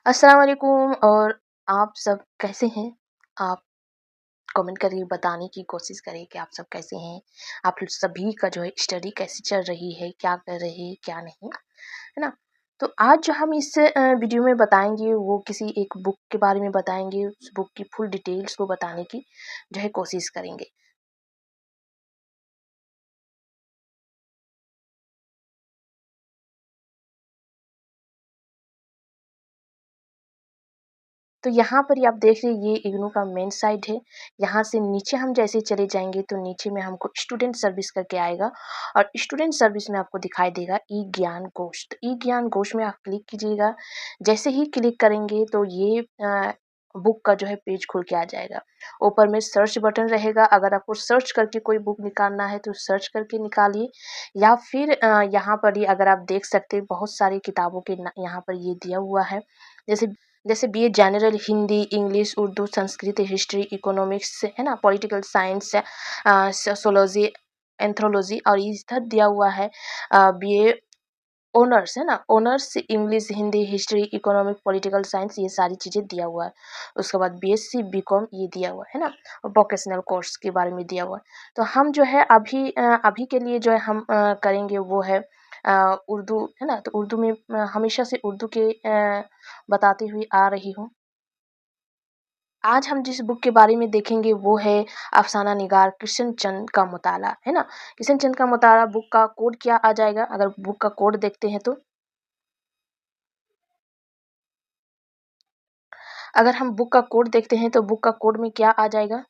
अस्सलाम वालेकुम। और आप सब कैसे हैं? आप कमेंट करिए, बताने की कोशिश करिए कि आप सब कैसे हैं? आप लोग सभी का जो है स्टडी कैसी चल रही है? क्या कर रहे हैं, क्या नहीं, है ना? तो आज जो हम इस वीडियो में बताएँगे वो किसी एक बुक के बारे में बताएँगे, उस बुक की फुल डिटेल्स को बताने की जो है कोशिश करेंगे। तो यहाँ पर ये आप देख रहे हैं, ये इग्नू का मेन साइट है। यहाँ से नीचे हम जैसे चले जाएँगे तो नीचे में हमको स्टूडेंट सर्विस करके आएगा और स्टूडेंट सर्विस में आपको दिखाई देगा ई-ज्ञान कोश। तो ई-ज्ञान कोश में आप क्लिक कीजिएगा। जैसे ही क्लिक करेंगे तो ये बुक का जो है पेज खुल के आ जाएगा। ऊपर में सर्च बटन रहेगा, अगर आपको सर्च करके कोई बुक निकालना है तो सर्च करके निकालिए, या फिर यहाँ पर ही अगर आप देख सकते हैं बहुत सारी किताबों के न यहाँ पर ये दिया हुआ है। जैसे जैसे BA general Hindi, English, Urdu, Sanskrit, history, economics, है ना? पॉलिटिकल साइंस, सोशियोलॉजी, एंथ्रोलॉजी, और इधर दिया हुआ है बीए ऑनर्स, है ना? Honours English, Hindi, history, economic, political science, ये सारी चीज़ें दिया हुआ है। उसके बाद बीएससी, बीकॉम ये दिया हुआ है ना? और वोकेशनल कोर्स के बारे में दिया हुआ है। तो हम जो है अभी के लिए जो है हम करेंगे वो है उर्दू, है ना? तो उर्दू में हमेशा से उर्दू के बताती हुई आ रही हूँ। आज हम जिस बुक के बारे में देखेंगे वो है अफ़साना निगार कृष्ण चंद का मुताला, है ना? कृष्ण चंद का मुताला बुक का कोड क्या आ जाएगा? अगर बुक का कोड देखते हैं तो अगर हम बुक का कोड देखते हैं तो बुक का कोड में क्या आ जाएगा?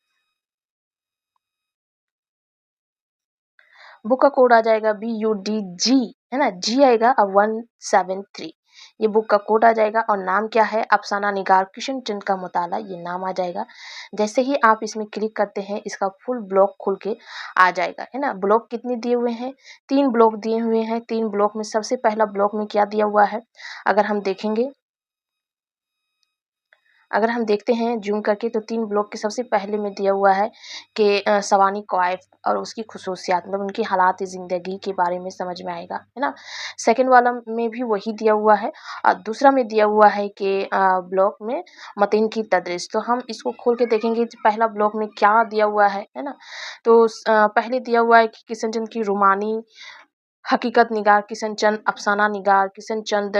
बुक का कोड आ जाएगा BUDG, है ना? जी आएगा और 173, ये बुक का कोड आ जाएगा। और नाम क्या है? अफ़साना निगार कृष्ण चंद का मुताला, ये नाम आ जाएगा। जैसे ही आप इसमें क्लिक करते हैं इसका फुल ब्लॉक खुल के आ जाएगा, है ना? ब्लॉक कितने दिए हुए हैं? 3 ब्लॉक दिए हुए हैं। 3 ब्लॉक में सबसे पहला ब्लॉक में क्या दिया हुआ है? अगर हम देखेंगे अगर हम देखते हैं ज़ूम करके तो 3 ब्लॉक के सबसे पहले में दिया हुआ है कि सवानी कवाइफ और उसकी ख़ुसूसियात, मतलब उनकी हालात ज़िंदगी के बारे में समझ में आएगा, है ना? सेकंड वाला में भी वही दिया हुआ है और दूसरा में दिया हुआ है कि ब्लॉक में मतीन की तदरीस। तो हम इसको खोल के देखेंगे तो पहला ब्लॉक में क्या दिया हुआ है ना? तो पहले दिया हुआ है कि किशनचंद की रूमानी हकीकत निगार किशनचंद, अफ़साना निगार किशनचंद,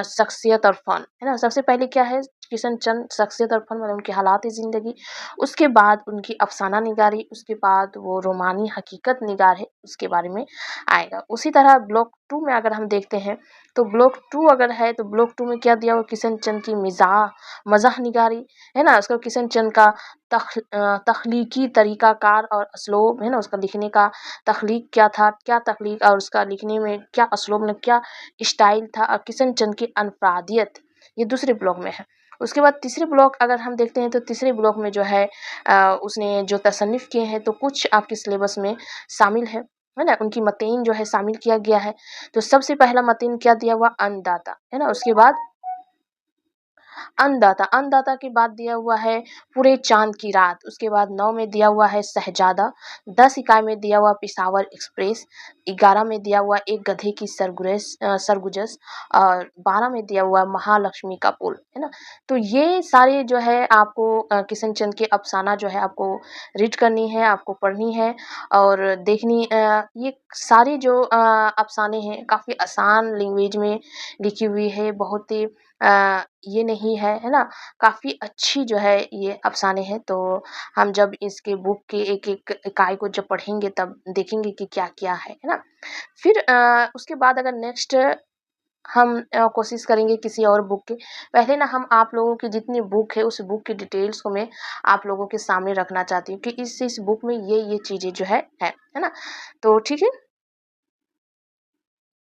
शख्सियत और फ़न, है ना? सबसे पहले क्या है? किशनचंद शख्सियत और फ़न, मतलब उनके हालात-ए-ज़िंदगी, उसके बाद उनकी अफ़साना निगारी, उसके बाद वो रोमानी हकीकत निगार है, उसके बारे में आएगा। उसी तरह ब्लॉक 2 में अगर हम देखते हैं, तो ब्लॉक 2 अगर है तो ब्लॉक 2 में क्या दिया हुआ? किशनचंद की मज़ाह निगारी, है ना? उसका किशनचंद का तख़्लीक़ी तरीक़ाकार और असलूब, है ना? उसका लिखने का तख़्लीक़ क्या था? क्या तख़्लीक़ और उसका लिखने में क्या असलूब में क्या स्टाइल था? और किशनचंद की अनफ़रादियत, ये दूसरे ब्लॉक में है। उसके बाद तीसरे ब्लॉक अगर हम देखते हैं तो तीसरे ब्लॉक में जो है उसने जो तसन्निफ़ किए हैं तो कुछ आपके सिलेबस में शामिल है ना? उनकी मतीन जो है शामिल किया गया है। तो सबसे पहला मतीन क्या दिया हुआ? अन्नदाता, है ना? उसके बाद अन्नदाता के बाद दिया हुआ है पूरे चाँद की रात, उसके बाद 9 में दिया हुआ है शहज़ादा, 10 इकाई में दिया हुआ पेशावर एक्सप्रेस, 11 में दिया हुआ एक गधे की सरगुज़श्त और 12 में दिया हुआ महालक्ष्मी का पुल, है ना? तो ये सारे जो है आपको किशनचंद के अफ़साना जो है आपको रीड करनी है, आपको पढ़नी है और देखनी। ये सारे जो अफ़साने हैं काफ़ी आसान लैंग्वेज में लिखी हुई है, बहुत ही ये नहीं है, है ना? काफ़ी अच्छी जो है ये अफ़साने हैं, तो हम जब इसके बुक के एक-एक इकाई को जब पढ़ेंगे तब देखेंगे कि क्या-क्या है ना? फिर उसके बाद अगर नेक्स्ट हम कोशिश करेंगे किसी और बुक की। पहले ना हम आप लोगों की जितनी बुक है उस बुक की डिटेल्स को मैं आप लोगों के सामने रखना चाहती हूँ कि इस बुक में ये चीज़ें जो है ना? तो ठीक है?